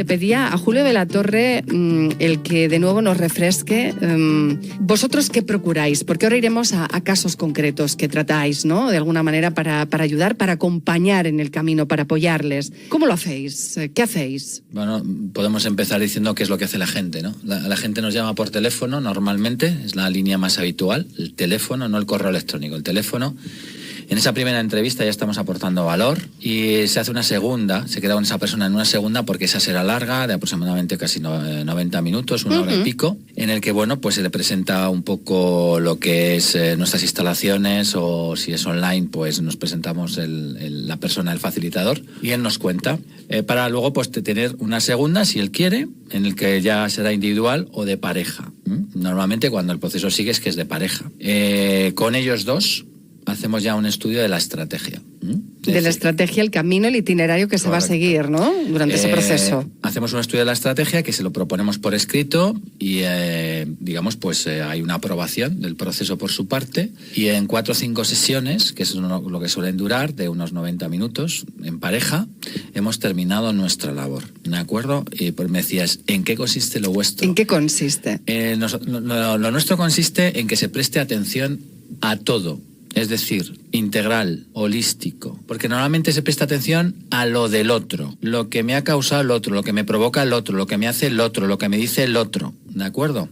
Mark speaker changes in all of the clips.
Speaker 1: Le pedía a Julio de la Torre el que de nuevo nos refresque. ¿Vosotros qué procuráis? Porque ahora iremos a casos concretos que tratáis, ¿no? De alguna manera para ayudar, para acompañar en el camino, para apoyarles. ¿Cómo lo hacéis? ¿Qué hacéis?
Speaker 2: Bueno, podemos empezar diciendo qué es lo que hace la gente, ¿no? La gente nos llama por teléfono normalmente, es la línea más habitual, el teléfono, no el correo electrónico, el teléfono. En esa primera entrevista ya estamos aportando valor y se hace una segunda, se queda con esa persona en una segunda porque esa será larga, de aproximadamente casi 90 minutos, una hora y pico, en el que, bueno, pues se le presenta un poco lo que es nuestras instalaciones, o si es online, pues nos presentamos la persona, el facilitador, y él nos cuenta, para luego pues tener una segunda, si él quiere, en el que ya será individual o de pareja. Normalmente cuando el proceso sigue es que es de pareja. Con ellos dos hacemos ya un estudio de la estrategia.
Speaker 1: De la estrategia, el camino, el itinerario que se va a seguir, ¿no? Durante ese proceso.
Speaker 2: Hacemos un estudio de la estrategia que se lo proponemos por escrito y, digamos, pues hay una aprobación del proceso por su parte, y en 4 o 5 sesiones, que es lo que suelen durar, de unos 90 minutos, en pareja, hemos terminado nuestra labor, ¿de acuerdo? Y pues me decías, ¿en qué consiste lo vuestro?
Speaker 1: ¿En qué consiste?
Speaker 2: Lo nuestro consiste en que se preste atención a todo. Es decir, integral, holístico, porque normalmente se presta atención a lo del otro, lo que me ha causado el otro, lo que me provoca el otro, lo que me hace el otro, lo que me dice el otro, ¿de acuerdo?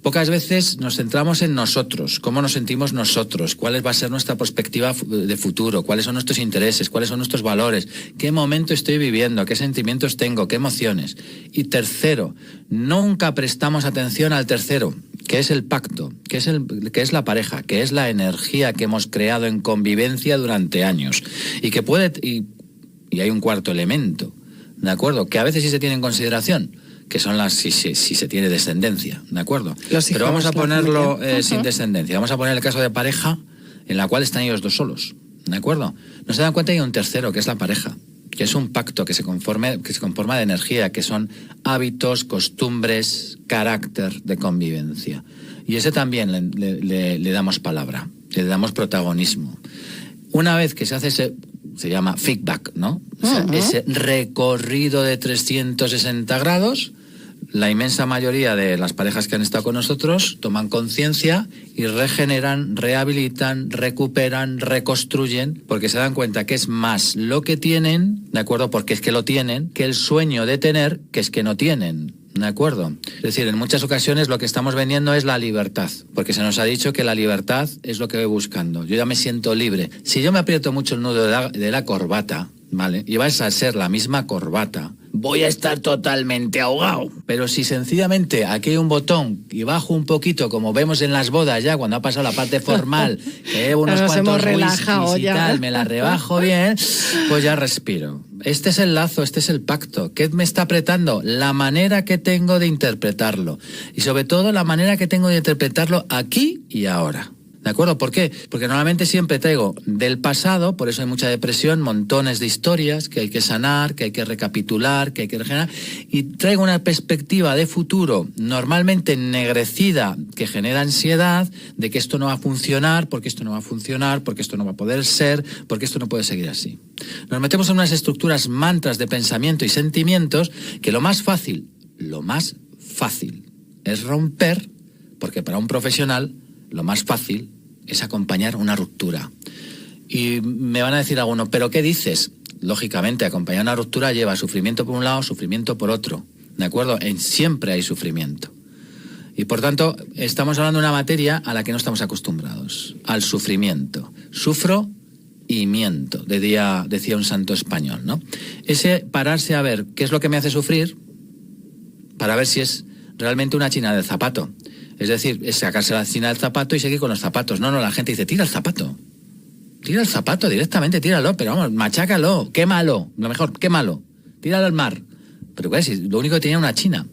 Speaker 2: Pocas veces nos centramos en nosotros, cómo nos sentimos nosotros, cuál va a ser nuestra perspectiva de futuro, cuáles son nuestros intereses, cuáles son nuestros valores, qué momento estoy viviendo, qué sentimientos tengo, qué emociones. Y tercero, nunca prestamos atención al tercero, que es el pacto, que es la pareja, que es la energía que hemos creado en convivencia durante años y que y hay un cuarto elemento, ¿de acuerdo? Que a veces sí se tiene en consideración, que son si se tiene descendencia, ¿de acuerdo? Pero vamos a ponerlo sin descendencia. Vamos a poner el caso de pareja en la cual están ellos dos solos, ¿de acuerdo? No se dan cuenta que hay un tercero, que es la pareja, que es un pacto que se conforma de energía, que son hábitos, costumbres, carácter de convivencia. Y ese también le damos palabra, le damos protagonismo. Una vez que se hace se llama feedback, ¿no? O sea, ese recorrido de 360 grados, la inmensa mayoría de las parejas que han estado con nosotros toman conciencia y regeneran, rehabilitan, recuperan, reconstruyen, porque se dan cuenta que es más lo que tienen, ¿de acuerdo? Porque es que lo tienen, que el sueño de tener, que es que no tienen. ¿De acuerdo? Es decir, en muchas ocasiones lo que estamos vendiendo es la libertad, porque se nos ha dicho que la libertad es lo que voy buscando. Yo ya me siento libre. Si yo me aprieto mucho el nudo de la corbata, ¿vale? Y vais a ser la misma corbata, voy a estar totalmente ahogado. Pero si sencillamente aquí hay un botón y bajo un poquito, como vemos en las bodas ya, cuando ha pasado la parte formal, que unos cuantos whiskies y tal, me la rebajo bien, pues ya respiro. Este es el lazo, este es el pacto. ¿Qué me está apretando? La manera que tengo de interpretarlo. Y sobre todo la manera que tengo de interpretarlo aquí y ahora. ¿De acuerdo? ¿Por qué? Porque normalmente siempre traigo del pasado, por eso hay mucha depresión, montones de historias que hay que sanar, que hay que recapitular, que hay que regenerar, y traigo una perspectiva de futuro normalmente ennegrecida que genera ansiedad de que esto no va a funcionar, porque esto no va a funcionar, porque esto no va a poder ser, porque esto no puede seguir así. Nos metemos en unas estructuras, mantras de pensamiento y sentimientos que lo más fácil es romper, porque para un profesional lo más fácil es acompañar una ruptura. Y me van a decir algunos, ¿pero qué dices? Lógicamente, acompañar una ruptura lleva sufrimiento por un lado, sufrimiento por otro. ¿De acuerdo? Siempre hay sufrimiento. Y por tanto, estamos hablando de una materia a la que no estamos acostumbrados, al sufrimiento. Sufro y miento, decía un santo español, ¿no? Ese pararse a ver qué es lo que me hace sufrir, para ver si es realmente una china del zapato. Es decir, es sacarse la china del zapato y seguir con los zapatos. No, la gente dice, tira el zapato. Tira el zapato directamente, tíralo, pero vamos, machácalo, quémalo. Lo mejor, quémalo. Tíralo al mar. Pero ¿qué es? Lo único que tenía una china.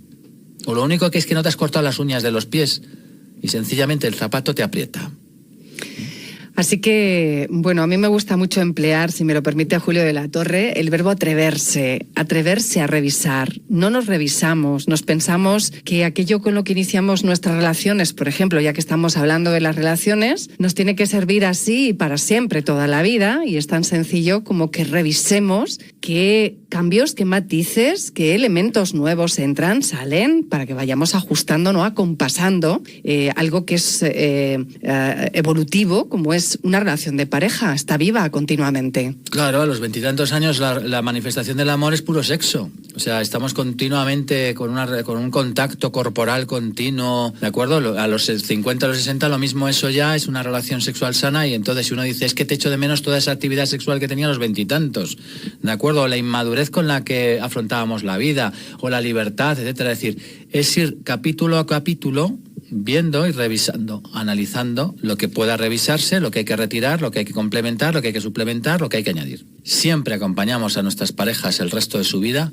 Speaker 2: O lo único que es que no te has cortado las uñas de los pies y sencillamente el zapato te aprieta.
Speaker 1: Así que, bueno, a mí me gusta mucho emplear, si me lo permite Julio de la Torre, el verbo atreverse a revisar. No nos revisamos, nos pensamos que aquello con lo que iniciamos nuestras relaciones, por ejemplo, ya que estamos hablando de las relaciones, nos tiene que servir así para siempre, toda la vida, y es tan sencillo como que revisemos qué cambios, qué matices, qué elementos nuevos entran, salen, para que vayamos ajustando, ¿no? Acompasando algo que es evolutivo, como es una relación de pareja, está viva continuamente.
Speaker 2: Claro, a los 20 y tantos años la manifestación del amor es puro sexo. O sea, estamos continuamente con un contacto corporal continuo, ¿de acuerdo? A los 50, a los 60, lo mismo, eso ya es una relación sexual sana, y entonces si uno dice, es que te echo de menos toda esa actividad sexual que tenía a los 20 y tantos, ¿de acuerdo? O la inmadurez con la que afrontábamos la vida, o la libertad, etcétera. Es decir, es ir capítulo a capítulo, viendo y revisando, analizando lo que pueda revisarse, lo que hay que retirar, lo que hay que complementar, lo que hay que suplementar, lo que hay que añadir. Siempre acompañamos a nuestras parejas el resto de su vida,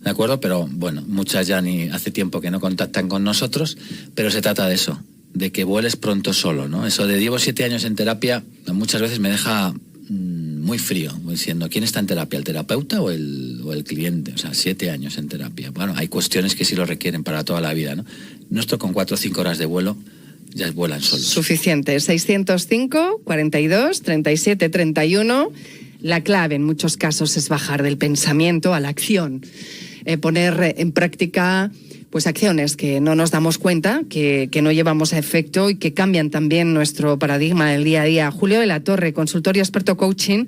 Speaker 2: ¿de acuerdo? Pero bueno, muchas ya ni hace tiempo que no contactan con nosotros, pero se trata de eso, de que vueles pronto solo, ¿no? Eso de llevo 7 años en terapia muchas veces me deja muy frío, diciendo, ¿quién está en terapia? ¿El terapeuta o el cliente? O sea, 7 años en terapia. Bueno, hay cuestiones que sí lo requieren para toda la vida, ¿no? Nuestro con 4 o 5 horas de vuelo ya vuelan solos.
Speaker 1: Suficiente. 605 42 37 31. La clave en muchos casos es bajar del pensamiento a la acción. Poner en práctica pues acciones que no nos damos cuenta, que no llevamos a efecto y que cambian también nuestro paradigma del día a día. Julio de la Torre, consultorio experto coaching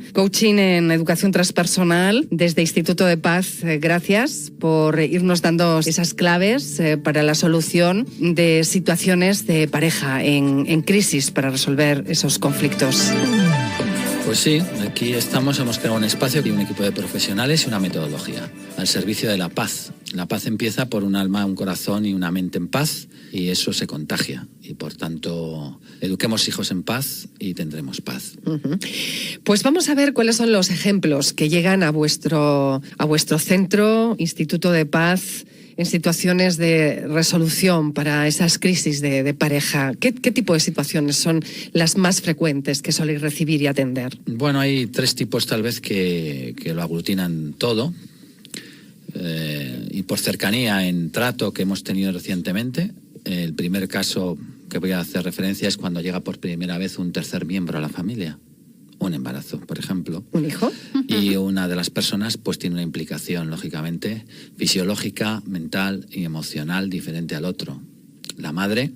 Speaker 1: en educación transpersonal desde Instituto de Paz. Gracias por irnos dando esas claves para la solución de situaciones de pareja en crisis, para resolver esos conflictos.
Speaker 2: Pues sí, aquí estamos, hemos creado un espacio y un equipo de profesionales y una metodología al servicio de la paz. La paz empieza por un alma, un corazón y una mente en paz, y eso se contagia. Y por tanto, eduquemos hijos en paz y tendremos paz.
Speaker 1: Uh-huh. Pues vamos a ver cuáles son los ejemplos que llegan a vuestro centro, Instituto de Paz, en situaciones de resolución para esas crisis de pareja. ¿Qué tipo de situaciones son las más frecuentes que soléis recibir y atender?
Speaker 2: Bueno, hay 3 tipos tal vez que lo aglutinan todo. Y por cercanía en trato que hemos tenido recientemente, el primer caso que voy a hacer referencia es cuando llega por primera vez un tercer miembro a la familia. Un embarazo, por ejemplo.
Speaker 1: ¿Un hijo?
Speaker 2: Y una de las personas pues tiene una implicación, lógicamente, fisiológica, mental y emocional diferente al otro. La madre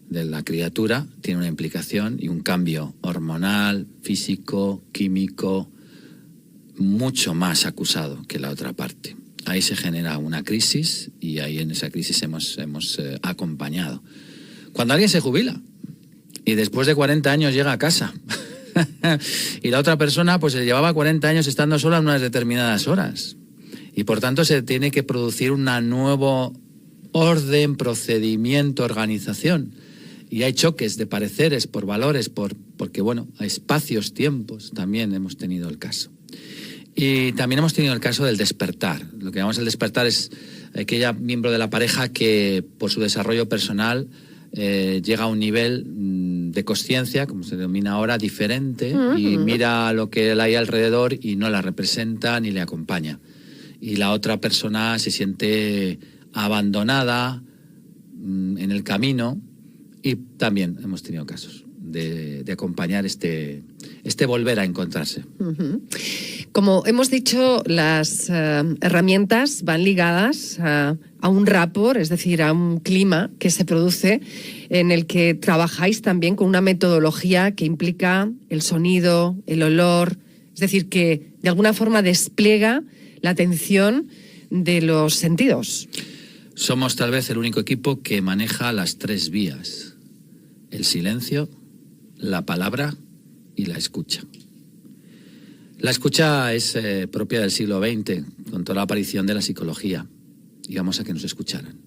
Speaker 2: de la criatura tiene una implicación y un cambio hormonal, físico, químico, mucho más acusado que la otra parte. Ahí se genera una crisis y ahí en esa crisis hemos acompañado. Cuando alguien se jubila y después de 40 años llega a casa y la otra persona pues se llevaba 40 años estando sola en unas determinadas horas, y por tanto se tiene que producir una nuevo orden, procedimiento, organización, y hay choques de pareceres por valores, porque bueno, espacios, tiempos, también hemos tenido el caso. Y también hemos tenido el caso del despertar. Lo que llamamos el despertar es aquella miembro de la pareja que por su desarrollo personal llega a un nivel de consciencia, como se denomina ahora, diferente, y mira lo que hay alrededor y no la representa ni le acompaña. Y la otra persona se siente abandonada en el camino, y también hemos tenido casos de acompañar este volver a encontrarse.
Speaker 1: Uh-huh. Como hemos dicho, las herramientas van ligadas a un rapport, es decir, a un clima que se produce en el que trabajáis también con una metodología que implica el sonido, el olor, es decir, que de alguna forma despliega la atención de los sentidos.
Speaker 2: Somos tal vez el único equipo que maneja las 3 vías: el silencio, la palabra y la escucha. La escucha es propia del siglo XX, con toda la aparición de la psicología. Digamos, a que nos escucharan,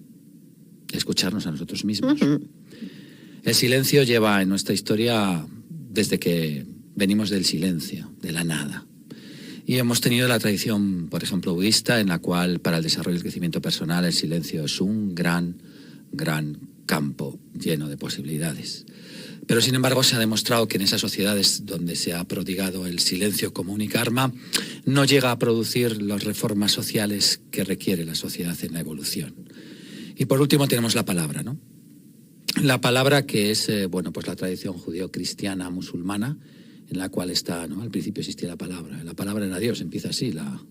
Speaker 2: escucharnos a nosotros mismos. Uh-huh. El silencio lleva en nuestra historia desde que venimos del silencio, de la nada. Y hemos tenido la tradición, por ejemplo, budista, en la cual para el desarrollo y el crecimiento personal el silencio es un gran campo lleno de posibilidades. Pero sin embargo se ha demostrado que en esas sociedades donde se ha prodigado el silencio como única arma, no llega a producir las reformas sociales que requiere la sociedad en la evolución. Y por último tenemos la palabra, ¿no? La palabra que es, pues la tradición judío-cristiana musulmana, en la cual está, ¿no? Al principio existía la palabra era Dios, empieza así la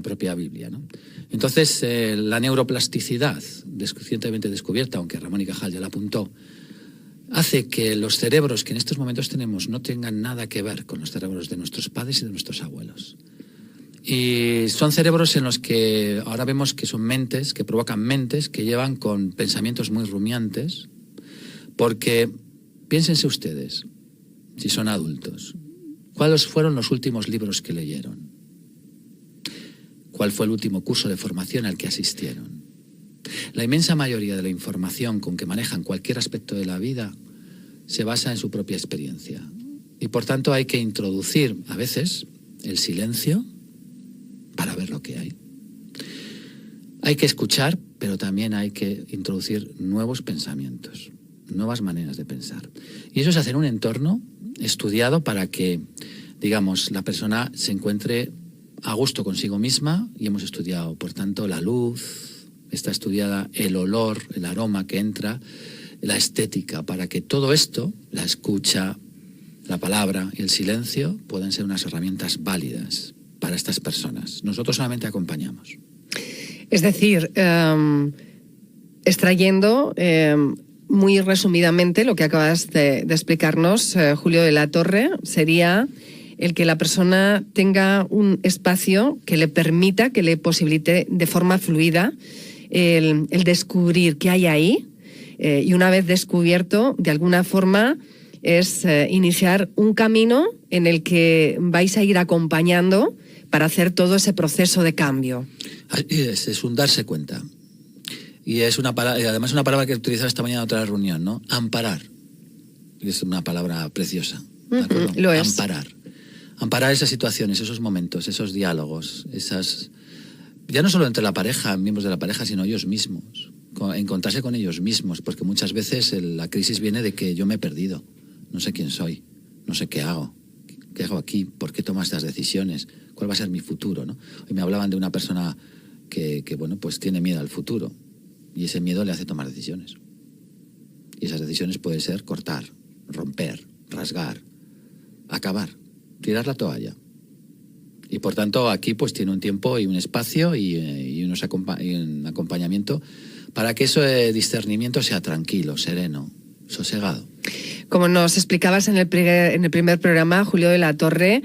Speaker 2: propia Biblia, ¿no? Entonces, la neuroplasticidad, recientemente descubierta, aunque Ramón y Cajal ya la apuntó, hace que los cerebros que en estos momentos tenemos no tengan nada que ver con los cerebros de nuestros padres y de nuestros abuelos. Y son cerebros en los que ahora vemos que son mentes, que provocan mentes, que llevan con pensamientos muy rumiantes, porque piénsense ustedes, si son adultos, ¿cuáles fueron los últimos libros que leyeron? ¿Cuál fue el último curso de formación al que asistieron? La inmensa mayoría de la información con que manejan cualquier aspecto de la vida se basa en su propia experiencia. Y por tanto hay que introducir a veces el silencio para ver lo que hay. Hay que escuchar, pero también hay que introducir nuevos pensamientos, nuevas maneras de pensar. Y eso es hacer un entorno estudiado para que, digamos, la persona se encuentre a gusto consigo misma, y hemos estudiado, por tanto, la luz, está estudiada el olor, el aroma que entra, la estética, para que todo esto, la escucha, la palabra y el silencio, puedan ser unas herramientas válidas para estas personas. Nosotros solamente acompañamos.
Speaker 1: Es decir, extrayendo muy resumidamente lo que acabas de explicarnos, Julio de la Torre, sería el que la persona tenga un espacio que le permita, que le posibilite de forma fluida el descubrir qué hay ahí, y una vez descubierto, de alguna forma, es iniciar un camino en el que vais a ir acompañando para hacer todo ese proceso de cambio.
Speaker 2: Es un darse cuenta. Y es además una palabra que he utilizado esta mañana en otra reunión, ¿no? Amparar. Es una palabra preciosa.
Speaker 1: Lo es.
Speaker 2: Amparar. Amparar esas situaciones, esos momentos, esos diálogos, ya no solo entre la pareja, miembros de la pareja, sino ellos mismos. Encontrarse con ellos mismos, porque muchas veces la crisis viene de que yo me he perdido. No sé quién soy, no sé qué hago aquí, por qué tomo estas decisiones, cuál va a ser mi futuro, ¿no? Hoy me hablaban de una persona que pues tiene miedo al futuro, y ese miedo le hace tomar decisiones. Y esas decisiones pueden ser cortar, romper, rasgar, acabar, tirar la toalla. Y por tanto aquí pues tiene un tiempo y un espacio y un acompañamiento para que ese discernimiento sea tranquilo, sereno, sosegado.
Speaker 1: Como nos explicabas en el primer programa, Julio de la Torre,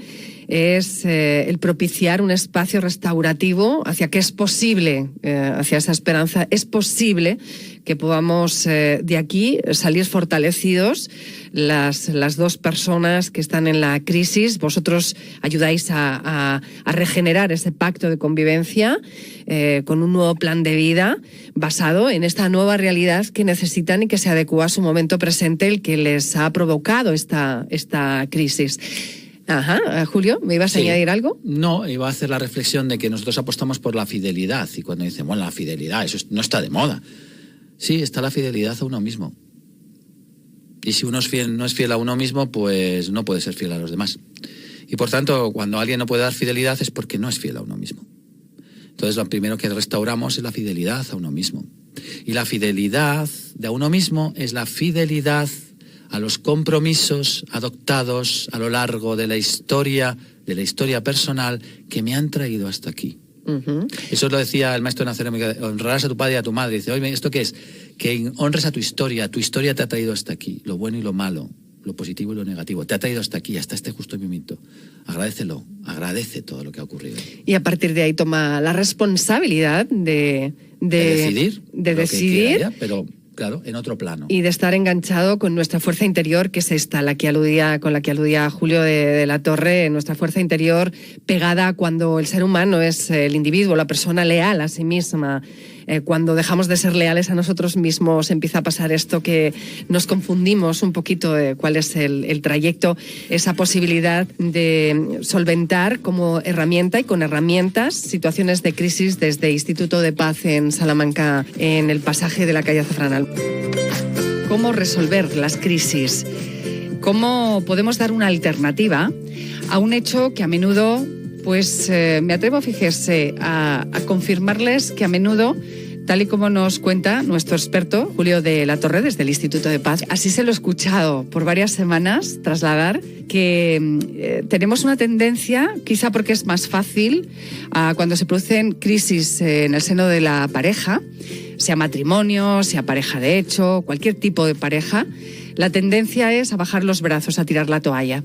Speaker 1: es el propiciar un espacio restaurativo hacia que es posible, hacia esa esperanza, es posible que podamos de aquí salir fortalecidos las dos personas que están en la crisis. Vosotros ayudáis a regenerar ese pacto de convivencia con un nuevo plan de vida basado en esta nueva realidad que necesitan y que se adecúa a su momento presente, el que les ha provocado esta crisis. Ajá, Julio, ¿me ibas a añadir algo?
Speaker 2: No, iba a hacer la reflexión de que nosotros apostamos por la fidelidad, y cuando dicen, bueno, la fidelidad, eso no está de moda. Sí, está la fidelidad a uno mismo. Y si uno no es fiel a uno mismo, pues no puede ser fiel a los demás. Y por tanto, cuando alguien no puede dar fidelidad es porque no es fiel a uno mismo. Entonces, lo primero que restauramos es la fidelidad a uno mismo. Y la fidelidad de a uno mismo es la fidelidad a los compromisos adoptados a lo largo de la historia personal que me han traído hasta aquí. Uh-huh. Eso lo decía el maestro de la ceremonia, honrarás a tu padre y a tu madre. Dice, oye, ¿esto qué es? Que honres a tu historia te ha traído hasta aquí, lo bueno y lo malo, lo positivo y lo negativo, te ha traído hasta aquí, hasta este justo momento. Agradécelo, agradece todo lo que ha ocurrido.
Speaker 1: Y a partir de ahí toma la responsabilidad de decidir,
Speaker 2: quiera, pero claro, en otro plano.
Speaker 1: Y de estar enganchado con nuestra fuerza interior, que es esta, con la que aludía Julio de la Torre, nuestra fuerza interior pegada cuando el ser humano es el individuo, la persona leal a sí misma. Cuando dejamos de ser leales a nosotros mismos empieza a pasar esto que nos confundimos un poquito de cuál es el trayecto, esa posibilidad de solventar como herramienta y con herramientas situaciones de crisis desde Instituto de Paz en Salamanca, en el pasaje de la calle Azafranal. cómo resolver las crisis, cómo podemos dar una alternativa a un hecho que a menudo, pues me atrevo, fíjese, a confirmarles que a menudo, tal y como nos cuenta nuestro experto Julio de la Torre desde el Instituto de Paz, así se lo he escuchado por varias semanas trasladar, que tenemos una tendencia, quizá porque es más fácil, cuando se producen crisis en el seno de la pareja, sea matrimonio, sea pareja de hecho, cualquier tipo de pareja, la tendencia es a bajar los brazos, a tirar la toalla.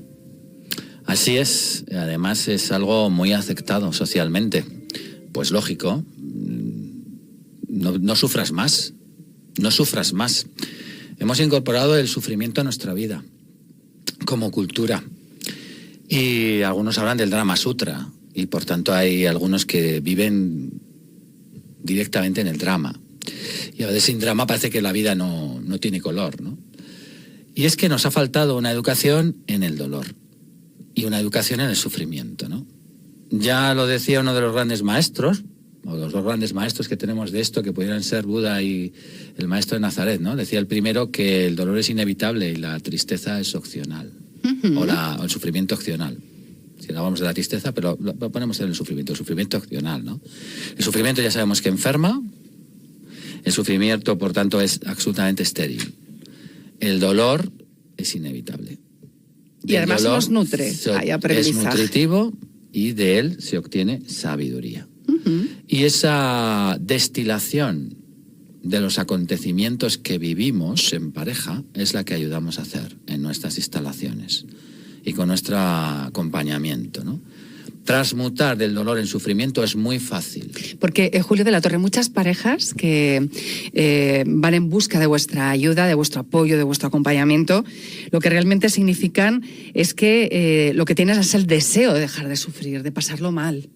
Speaker 2: Así es, además es algo muy aceptado socialmente. Pues lógico, no sufras más, no sufras más. Hemos incorporado el sufrimiento a nuestra vida como cultura. Y algunos hablan del Drama Sutra, y por tanto hay algunos que viven directamente en el drama. Y a veces sin drama parece que la vida no tiene color, ¿no? Y es que nos ha faltado una educación en el dolor y una educación en el sufrimiento, ¿no? Ya lo decía uno de los grandes maestros, o los dos grandes maestros que tenemos de esto, que pudieran ser Buda y el maestro de Nazaret, ¿no? Decía el primero que el dolor es inevitable y la tristeza es opcional, o el sufrimiento opcional. Si hablamos de la tristeza, pero lo ponemos en el sufrimiento opcional, ¿no? El sufrimiento ya sabemos que enferma, el sufrimiento, por tanto, es absolutamente estéril. El dolor es inevitable.
Speaker 1: Y además nos nutre, hay aprendizaje.
Speaker 2: Es nutritivo y de él se obtiene sabiduría. Y esa destilación de los acontecimientos que vivimos en pareja es la que ayudamos a hacer en nuestras instalaciones y con nuestro acompañamiento, ¿no? Transmutar del dolor en sufrimiento es muy fácil.
Speaker 1: Porque, Julio de la Torre, muchas parejas que van en busca de vuestra ayuda, de vuestro apoyo, de vuestro acompañamiento, lo que realmente significan es que lo que tienes es el deseo de dejar de sufrir, de pasarlo mal.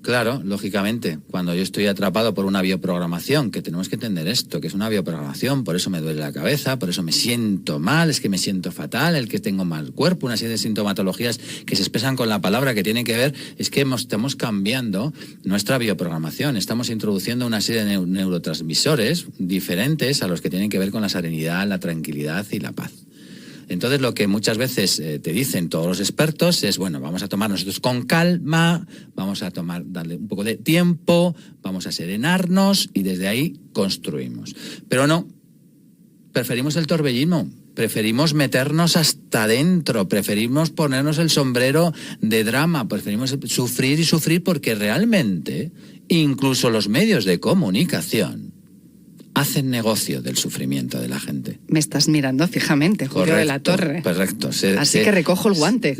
Speaker 2: Claro, lógicamente, cuando yo estoy atrapado por una bioprogramación, que tenemos que entender esto, que es una bioprogramación, por eso me duele la cabeza, por eso me siento mal, es que me siento fatal, el que tengo mal cuerpo, una serie de sintomatologías que se expresan con la palabra que tienen que ver, es que estamos cambiando nuestra bioprogramación, estamos introduciendo una serie de neurotransmisores diferentes a los que tienen que ver con la serenidad, la tranquilidad y la paz. Entonces lo que muchas veces te dicen todos los expertos es, bueno, vamos a tomar nosotros con calma, vamos a darle un poco de tiempo, vamos a serenarnos y desde ahí construimos. Pero no, preferimos el torbellino, preferimos meternos hasta adentro, preferimos ponernos el sombrero de drama, preferimos sufrir y sufrir porque realmente incluso los medios de comunicación hacen negocio del sufrimiento de la gente.
Speaker 1: Me estás mirando fijamente, Julio de la Torre.
Speaker 2: Correcto.
Speaker 1: Así que recojo el guante.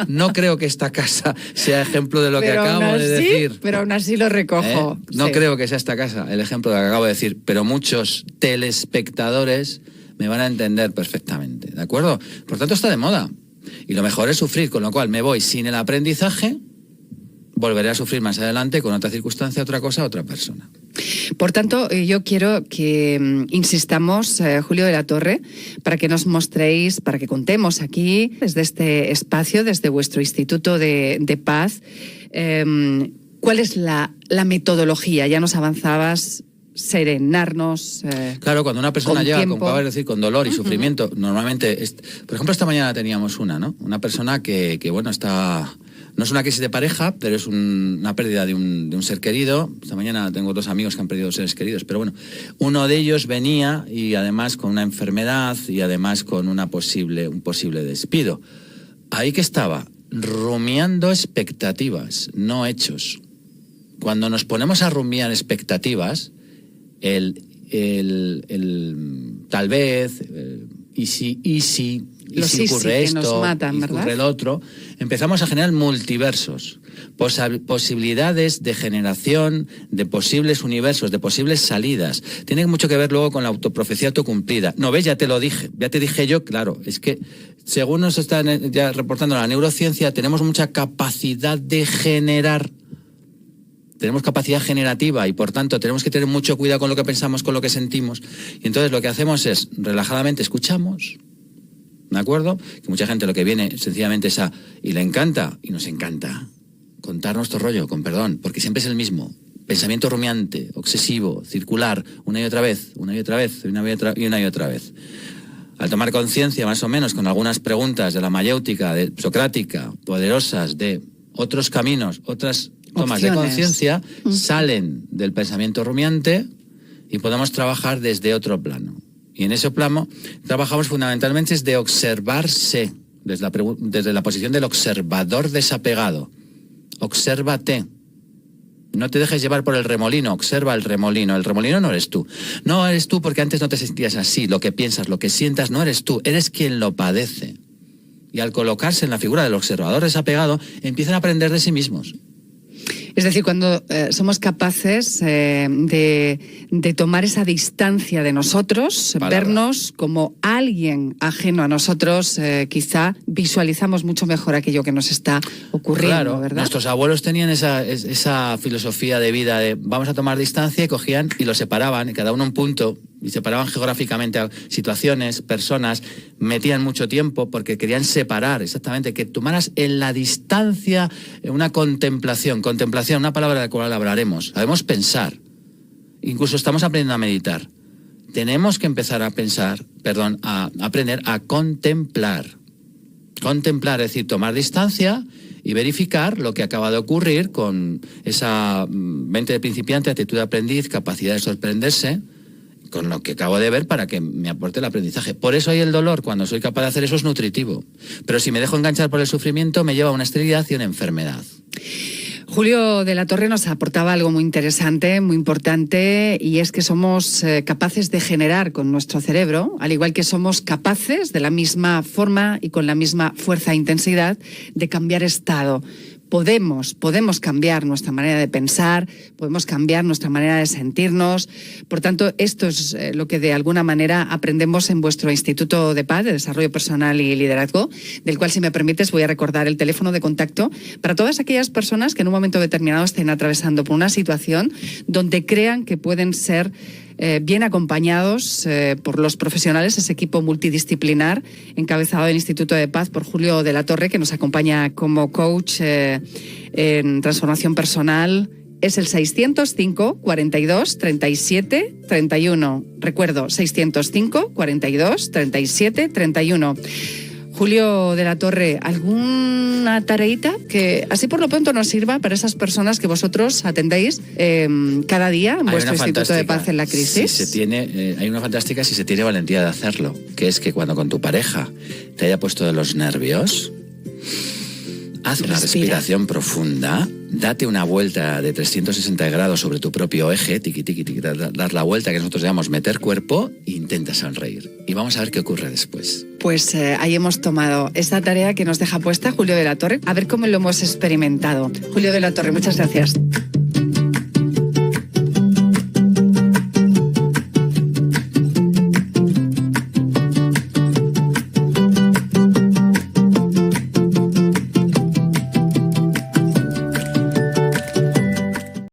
Speaker 2: No creo que esta casa sea ejemplo de lo que acabo de decir.
Speaker 1: Pero aún así lo recojo.
Speaker 2: No creo que sea esta casa el ejemplo de lo que acabo de decir, pero muchos telespectadores me van a entender perfectamente, ¿de acuerdo? Por tanto, está de moda. Y lo mejor es sufrir, con lo cual me voy sin el aprendizaje, volveré a sufrir más adelante con otra circunstancia, otra cosa, otra persona.
Speaker 1: Por tanto, yo quiero que insistamos, Julio de la Torre, para que nos mostréis, para que contemos aquí, desde este espacio, desde vuestro Instituto de Paz, cuál es la metodología. Ya nos avanzabas, serenarnos.
Speaker 2: Claro, cuando una persona llega con dolor y sufrimiento, normalmente, por ejemplo, esta mañana teníamos una persona que bueno, está... No es una crisis de pareja, pero es una pérdida de un ser querido. Esta mañana tengo dos amigos que han perdido seres queridos, pero bueno, uno de ellos venía y además con una enfermedad y además con un posible despido. Ahí que estaba, rumiando expectativas, no hechos. Cuando nos ponemos a rumiar expectativas, tal vez, y si ocurre esto, nos matan, y ocurre el otro, empezamos a generar multiversos, posibilidades de generación de posibles universos, de posibles salidas. Tiene mucho que ver luego con la autoprofecía autocumplida. No, ves, ya te lo dije, ya te dije yo, claro, es que según nos está ya reportando la neurociencia, tenemos mucha capacidad de generar. Tenemos capacidad generativa y por tanto tenemos que tener mucho cuidado con lo que pensamos, con lo que sentimos. Y entonces lo que hacemos es, relajadamente escuchamos, ¿de acuerdo? Que mucha gente lo que viene sencillamente es y le encanta, y nos encanta, contar nuestro rollo, con perdón, porque siempre es el mismo. pensamiento rumiante, obsesivo, circular, una y otra vez, una y otra vez, una y otra vez. Al tomar conciencia, más o menos, con algunas preguntas de la mayéutica, de socrática, poderosas, de otros caminos, otras tomas de conciencia, salen del pensamiento rumiante y podemos trabajar desde otro plano. Y en ese plano trabajamos fundamentalmente de observarse, desde la posición del observador desapegado. Obsérvate. No te dejes llevar por el remolino, observa el remolino. El remolino no eres tú. No eres tú porque antes no te sentías así. Lo que piensas, lo que sientas, no eres tú. Eres quien lo padece. Y al colocarse en la figura del observador desapegado, empiezan a aprender de sí mismos.
Speaker 1: Es decir, cuando somos capaces de tomar esa distancia de nosotros, vernos como alguien ajeno a nosotros, quizá visualizamos mucho mejor aquello que nos está ocurriendo,
Speaker 2: claro,
Speaker 1: ¿verdad?
Speaker 2: Nuestros abuelos tenían esa filosofía de vida de vamos a tomar distancia, y cogían y lo separaban, y cada uno un punto, y separaban geográficamente a situaciones, personas, metían mucho tiempo porque querían separar, exactamente, que tomaras en la distancia una contemplación, una palabra de la cual hablaremos. Sabemos pensar, incluso estamos aprendiendo a meditar. Tenemos que empezar a aprender a contemplar. Contemplar, es decir, tomar distancia y verificar lo que acaba de ocurrir con esa mente de principiante, actitud de aprendiz, capacidad de sorprenderse, con lo que acabo de ver para que me aporte el aprendizaje. Por eso hay el dolor. Cuando soy capaz de hacer eso es nutritivo. Pero si me dejo enganchar por el sufrimiento, me lleva a una esterilidad y una enfermedad.
Speaker 1: Julio de la Torre nos aportaba algo muy interesante, muy importante, y es que somos capaces de generar con nuestro cerebro, al igual que somos capaces de la misma forma y con la misma fuerza e intensidad de cambiar estado. Podemos cambiar nuestra manera de pensar, podemos cambiar nuestra manera de sentirnos. Por tanto, esto es lo que de alguna manera aprendemos en vuestro Instituto de Paz, de Desarrollo Personal y Liderazgo, del cual, si me permites, voy a recordar el teléfono de contacto para todas aquellas personas que en un momento determinado estén atravesando por una situación donde crean que pueden ser bien acompañados por los profesionales, ese equipo multidisciplinar encabezado del Instituto de Paz por Julio de la Torre, que nos acompaña como coach en transformación personal. Es el 605 42 37 31. Recuerdo, 605 42 37 31. Julio de la Torre, ¿alguna tareita que así por lo pronto nos sirva para esas personas que vosotros atendéis cada día en vuestro Instituto de Paz en la Crisis?
Speaker 2: Hay una fantástica si se tiene valentía de hacerlo, que es que cuando con tu pareja te haya puesto de los nervios, haz una respiración profunda, date una vuelta de 360 grados sobre tu propio eje, tiqui, tiqui, tiqui, dar la vuelta que nosotros llamamos meter cuerpo e intenta sonreír. Y vamos a ver qué ocurre después.
Speaker 1: Pues ahí hemos tomado esta tarea que nos deja puesta Julio de la Torre, a ver cómo lo hemos experimentado. Julio de la Torre, muchas gracias.